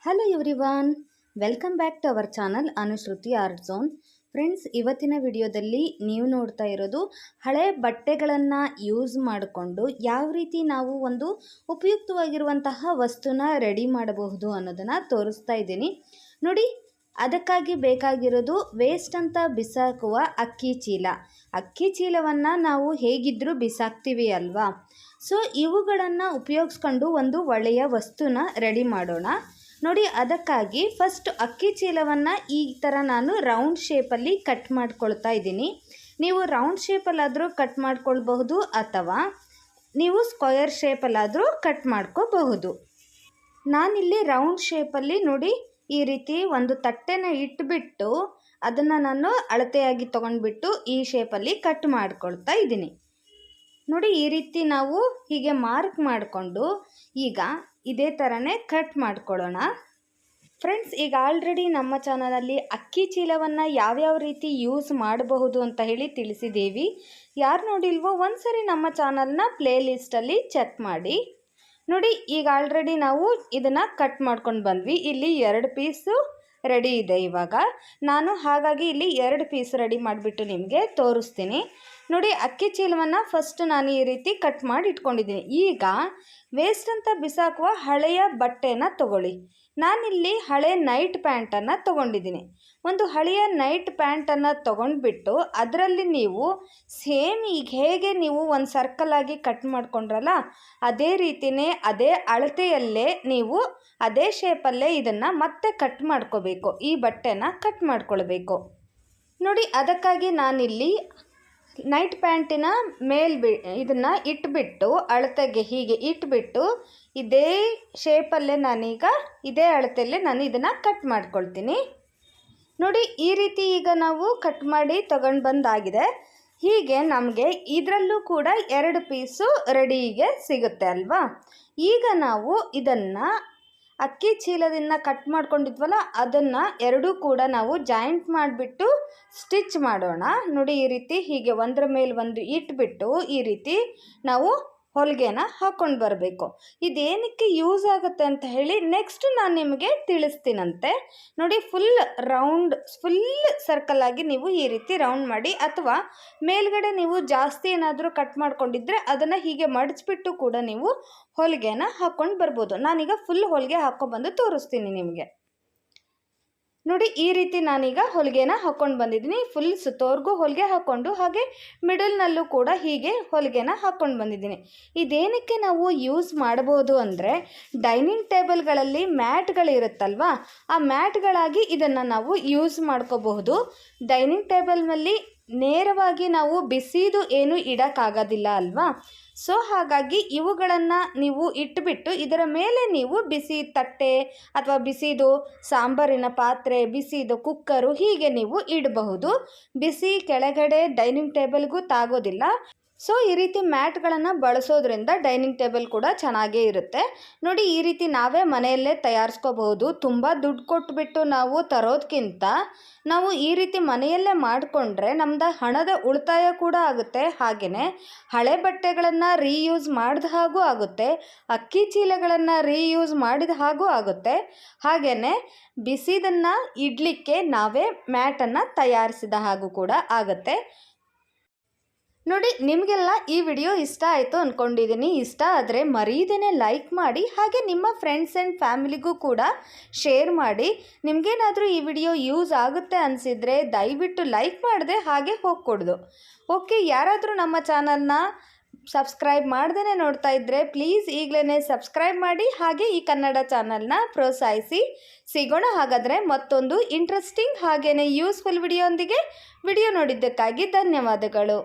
Hello everyone, welcome back to our channel Anushruti art zone. Friends, ಇವತ್ತಿನ ವಿಡಿಯೋದಲ್ಲಿ ನೀವು ನೋಡ್ತಾ ಇರೋದು ಹಳೆ ಬಟ್ಟೆಗಳನ್ನು ಯೂಸ್ ಮಾಡಿಕೊಂಡು ಯಾವ ರೀತಿ ನಾವು ಒಂದು ಉಪಯುಕ್ತವಾಗಿರುವಂತಹ ವಸ್ತುನ ರೆಡಿ ಮಾಡಬಹುದು ಅನ್ನೋದನ್ನು ತೋರಿಸ್ತಾ ಇದ್ದೀನಿ. ನೋಡಿ, ಅದಕ್ಕಾಗಿ ಬೇಕಾಗಿರೋದು ವೇಸ್ಟ್ ಅಂತ ಬಿಸಾಕುವ ಅಕ್ಕಿ ಚೀಲ. ಅಕ್ಕಿ ಚೀಲವನ್ನು ನಾವು ಹೇಗಿದ್ದರೂ ಬಿಸಾಕ್ತೀವಿ ಅಲ್ವಾ? ಸೊ ಇವುಗಳನ್ನು ಉಪಯೋಗಿಸ್ಕೊಂಡು ಒಂದು ಒಳ್ಳೆಯ ವಸ್ತುನ ರೆಡಿ ಮಾಡೋಣ. ನೋಡಿ, ಅದಕ್ಕಾಗಿ ಫಸ್ಟ್ ಅಕ್ಕಿ ಚೀಲವನ್ನು ಈ ಥರ ನಾನು ರೌಂಡ್ ಶೇಪಲ್ಲಿ ಕಟ್ ಮಾಡ್ಕೊಳ್ತಾ ಇದ್ದೀನಿ. ನೀವು ರೌಂಡ್ ಶೇಪಲ್ಲಾದರೂ ಕಟ್ ಮಾಡ್ಕೊಳ್ಬಹುದು ಅಥವಾ ನೀವು ಸ್ಕ್ವಯರ್ ಶೇಪಲ್ಲಾದರೂ ಕಟ್ ಮಾಡ್ಕೋಬಹುದು. ನಾನಿಲ್ಲಿ ರೌಂಡ್ ಶೇಪಲ್ಲಿ ನೋಡಿ ಈ ರೀತಿ ಒಂದು ತಟ್ಟೆನ ಇಟ್ಬಿಟ್ಟು ಅದನ್ನು ನಾನು ಅಳತೆಯಾಗಿ ತೊಗೊಂಡ್ಬಿಟ್ಟು ಈ ಶೇಪಲ್ಲಿ ಕಟ್ ಮಾಡ್ಕೊಳ್ತಾ ಇದ್ದೀನಿ. ನೋಡಿ, ಈ ರೀತಿ ನಾವು ಹೀಗೆ ಮಾರ್ಕ್ ಮಾಡಿಕೊಂಡು ಈಗ ಇದೇ ಥರನೇ ಕಟ್ ಮಾಡ್ಕೊಳ್ಳೋಣ. ಫ್ರೆಂಡ್ಸ್, ಈಗ ಆಲ್ರೆಡಿ ನಮ್ಮ ಚಾನಲಲ್ಲಿ ಅಕ್ಕಿ ಚೀಲವನ್ನು ಯಾವ್ಯಾವ ರೀತಿ ಯೂಸ್ ಮಾಡಬಹುದು ಅಂತ ಹೇಳಿ ತಿಳಿಸಿದ್ದೀವಿ. ಯಾರು ನೋಡಿಲ್ವೋ ಒಂದ್ಸರಿ ನಮ್ಮ ಚಾನಲ್ನ ಪ್ಲೇ ಲಿಸ್ಟಲ್ಲಿ ಚೆಕ್ ಮಾಡಿ. ನೋಡಿ, ಈಗ ಆಲ್ರೆಡಿ ನಾವು ಇದನ್ನು ಕಟ್ ಮಾಡ್ಕೊಂಡು ಬಂದ್ವಿ. ಇಲ್ಲಿ 2 ಪೀಸು ರೆಡಿ ಇದೆ. ಇವಾಗ ನಾನು ಹಾಗಾಗಿ ಇಲ್ಲಿ 2 ಪೀಸ್ ರೆಡಿ ಮಾಡಿಬಿಟ್ಟು ನಿಮಗೆ ತೋರಿಸ್ತೀನಿ. ನೋಡಿ, ಅಕ್ಕಿ ಚೀಲವನ್ನು ಫಸ್ಟ್ ನಾನು ಈ ರೀತಿ ಕಟ್ ಮಾಡಿ ಇಟ್ಕೊಂಡಿದ್ದೀನಿ. ಈಗ ವೇಸ್ಟ್ ಅಂತ ಬಿಸಾಕುವ ಹಳೆಯ ಬಟ್ಟೆನ ತಗೊಳ್ಳಿ. ನಾನಿಲ್ಲಿ ಹಳೆ ನೈಟ್ ಪ್ಯಾಂಟನ್ನು ತೊಗೊಂಡಿದ್ದೀನಿ. ಒಂದು ಹಳೆಯ ನೈಟ್ ಪ್ಯಾಂಟನ್ನು ತೊಗೊಂಡ್ಬಿಟ್ಟು ಅದರಲ್ಲಿ ನೀವು ಸೇಮ್ ಈಗ ಹೇಗೆ ನೀವು ಒಂದು ಸರ್ಕಲಾಗಿ ಕಟ್ ಮಾಡ್ಕೊಂಡ್ರಲ್ಲ ಅದೇ ರೀತಿಯೇ ಅದೇ ಅಳತೆಯಲ್ಲೇ ನೀವು ಅದೇ ಶೇಪಲ್ಲೇ ಇದನ್ನು ಮತ್ತೆ ಕಟ್ ಮಾಡ್ಕೋಬೇಕು. ಈ ಬಟ್ಟೆನ ಕಟ್ ಮಾಡ್ಕೊಳ್ಬೇಕು. ನೋಡಿ, ಅದಕ್ಕಾಗಿ ನಾನಿಲ್ಲಿ ನೈಟ್ ಪ್ಯಾಂಟಿನ ಇದನ್ನು ಇಟ್ಬಿಟ್ಟು ಅಳತೆಗೆ ಹೀಗೆ ಇಟ್ಬಿಟ್ಟು ಇದೇ ಶೇಪಲ್ಲೇ ನಾನೀಗ ಇದೇ ಅಳತೆಯಲ್ಲೇ ನಾನು ಇದನ್ನು ಕಟ್ ಮಾಡ್ಕೊಳ್ತೀನಿ. ನೋಡಿ, ಈ ರೀತಿ ಈಗ ನಾವು ಕಟ್ ಮಾಡಿ ತಗೊಂಡು ಬಂದಾಗಿದೆ. ಹೀಗೆ ನಮಗೆ ಇದರಲ್ಲೂ ಕೂಡ 2 ಪೀಸು ರೆಡಿಗೆ ಸಿಗುತ್ತೆ ಅಲ್ವಾ? ಈಗ ನಾವು ಇದನ್ನು ಅಕ್ಕಿ ಚೀಲದಿಂದ ಕಟ್ ಮಾಡ್ಕೊಂಡಿದ್ವಲ್ಲ ಅದನ್ನು ಎರಡೂ ಕೂಡ ನಾವು ಜಾಯಿಂಟ್ ಮಾಡಿಬಿಟ್ಟು ಸ್ಟಿಚ್ ಮಾಡೋಣ. ನೋಡಿ, ಈ ರೀತಿ ಹೀಗೆ ಒಂದರ ಮೇಲೆ ಒಂದು ಇಟ್ಬಿಟ್ಟು ಈ ರೀತಿ ನಾವು ಹೊಲಿಗೆನ ಹಾಕ್ಕೊಂಡು ಬರಬೇಕು. ಇದೇನಕ್ಕೆ ಯೂಸ್ ಆಗುತ್ತೆ ಅಂತ ಹೇಳಿ ನೆಕ್ಸ್ಟ್ ನಾನು ನಿಮಗೆ ತಿಳಿಸ್ತೀನಂತೆ. ನೋಡಿ, ಫುಲ್ ಸರ್ಕಲ್ ಆಗಿ ನೀವು ಈ ರೀತಿ ರೌಂಡ್ ಮಾಡಿ ಅಥವಾ ಮೇಲ್ಗಡೆ ನೀವು ಜಾಸ್ತಿ ಏನಾದರೂ ಕಟ್ ಮಾಡ್ಕೊಂಡಿದ್ರೆ ಅದನ್ನು ಹೀಗೆ ಮಡಚಿಬಿಟ್ಟು ಕೂಡ ನೀವು ಹೊಲಿಗೆನ ಹಾಕ್ಕೊಂಡು ಬರ್ಬೋದು. ನಾನೀಗ ಫುಲ್ ಹೊಲಿಗೆ ಹಾಕ್ಕೊಂಡ್ಬಂದು ತೋರಿಸ್ತೀನಿ ನಿಮಗೆ. ನೋಡಿ, ಈ ರೀತಿ ನಾನೀಗ ಹೊಲಿಗೆನ ಹಾಕ್ಕೊಂಡು ಬಂದಿದ್ದೀನಿ. ಫುಲ್ ಸುತ್ತೋರ್ಗೂ ಹೊಲಿಗೆ ಹಾಕ್ಕೊಂಡು ಹಾಗೆ ಮಿಡಲ್ನಲ್ಲೂ ಕೂಡ ಹೀಗೆ ಹೊಲಿಗೆನ ಹಾಕ್ಕೊಂಡು ಬಂದಿದ್ದೀನಿ. ಇದೇನಕ್ಕೆ ನಾವು ಯೂಸ್ ಮಾಡಬಹುದು ಅಂದರೆ ಡೈನಿಂಗ್ ಟೇಬಲ್ಗಳಲ್ಲಿ ಮ್ಯಾಟ್ಗಳಿರುತ್ತಲ್ವ, ಆ ಮ್ಯಾಟ್ಗಳಾಗಿ ಇದನ್ನು ನಾವು ಯೂಸ್ ಮಾಡ್ಕೋಬಹುದು. ಡೈನಿಂಗ್ ಟೇಬಲ್ನಲ್ಲಿ ನೇರವಾಗಿ ನಾವು ಬಿಸಿದು ಏನು ಇಡೋಕ್ಕಾಗೋದಿಲ್ಲ ಅಲ್ವಾ? ಸೊ ಹಾಗಾಗಿ ಇವುಗಳನ್ನು ನೀವು ಇಟ್ಬಿಟ್ಟು ಇದರ ಮೇಲೆ ನೀವು ಬಿಸಿ ತಟ್ಟೆ ಅಥವಾ ಬಿಸಿದು ಸಾಂಬಾರಿನ ಪಾತ್ರೆ, ಬಿಸಿದು ಕುಕ್ಕರು ಹೀಗೆ ನೀವು ಇಡಬಹುದು. ಬಿಸಿ ಕೆಳಗಡೆ ಡೈನಿಂಗ್ ಟೇಬಲ್ಗೂ ತಾಗೋದಿಲ್ಲ. ಸೊ ಈ ರೀತಿ ಮ್ಯಾಟ್ಗಳನ್ನು ಬಳಸೋದ್ರಿಂದ ಡೈನಿಂಗ್ ಟೇಬಲ್ ಕೂಡ ಚೆನ್ನಾಗೇ ಇರುತ್ತೆ. ನೋಡಿ, ಈ ರೀತಿ ನಾವೇ ಮನೆಯಲ್ಲೇ ತಯಾರಿಸ್ಕೋಬಹುದು. ತುಂಬ ದುಡ್ಡು ಕೊಟ್ಬಿಟ್ಟು ನಾವು ತರೋದಕ್ಕಿಂತ ನಾವು ಈ ರೀತಿ ಮನೆಯಲ್ಲೇ ಮಾಡಿಕೊಂಡ್ರೆ ನಮ್ಮದು ಹಣದ ಉಳಿತಾಯ ಕೂಡ ಆಗುತ್ತೆ. ಹಾಗೆಯೇ ಹಳೆ ಬಟ್ಟೆಗಳನ್ನು ರೀಯೂಸ್ ಮಾಡಿದ ಹಾಗೂ ಆಗುತ್ತೆ, ಅಕ್ಕಿ ಚೀಲಗಳನ್ನು ರೀಯೂಸ್ ಮಾಡಿದ ಹಾಗೂ ಆಗುತ್ತೆ. ಹಾಗೆಯೇ ಬಿಸಿದನ್ನು ಇಡಲಿಕ್ಕೆ ನಾವೇ ಮ್ಯಾಟನ್ನು ತಯಾರಿಸಿದ ಹಾಗೂ ಕೂಡ ಆಗುತ್ತೆ. ನೋಡಿ, ನಿಮಗೆಲ್ಲ ಈ ವಿಡಿಯೋ ಇಷ್ಟ ಆಯಿತು ಅಂದ್ಕೊಂಡಿದ್ದೀನಿ. ಇಷ್ಟ ಆದರೆ ಮರೀದೇನೆ ಲೈಕ್ ಮಾಡಿ, ಹಾಗೆ ನಿಮ್ಮ ಫ್ರೆಂಡ್ಸ್ ಆ್ಯಂಡ್ ಫ್ಯಾಮಿಲಿಗೂ ಕೂಡ ಶೇರ್ ಮಾಡಿ. ನಿಮಗೇನಾದರೂ ಈ ವಿಡಿಯೋ ಯೂಸ್ ಆಗುತ್ತೆ ಅನಿಸಿದರೆ ದಯವಿಟ್ಟು ಲೈಕ್ ಮಾಡದೆ ಹಾಗೆ ಹೋಗ್ಕೊಡ್ದು. ಓಕೆ, ಯಾರಾದರೂ ನಮ್ಮ ಚಾನಲ್ನ ಸಬ್ಸ್ಕ್ರೈಬ್ ಮಾಡ್ದೇ ನೋಡ್ತಾ ಇದ್ದರೆ ಪ್ಲೀಸ್ ಈಗಲೇ ಸಬ್ಸ್ಕ್ರೈಬ್ ಮಾಡಿ, ಹಾಗೆ ಈ ಕನ್ನಡ ಚಾನಲ್ನ ಪ್ರೋತ್ಸಾಹಿಸಿ. ಸಿಗೋಣ ಹಾಗಾದರೆ ಮತ್ತೊಂದು ಇಂಟ್ರೆಸ್ಟಿಂಗ್ ಹಾಗೆಯೇ ಯೂಸ್ಫುಲ್ ವಿಡಿಯೋ ನೋಡಿದ್ದಕ್ಕಾಗಿ ಧನ್ಯವಾದಗಳು.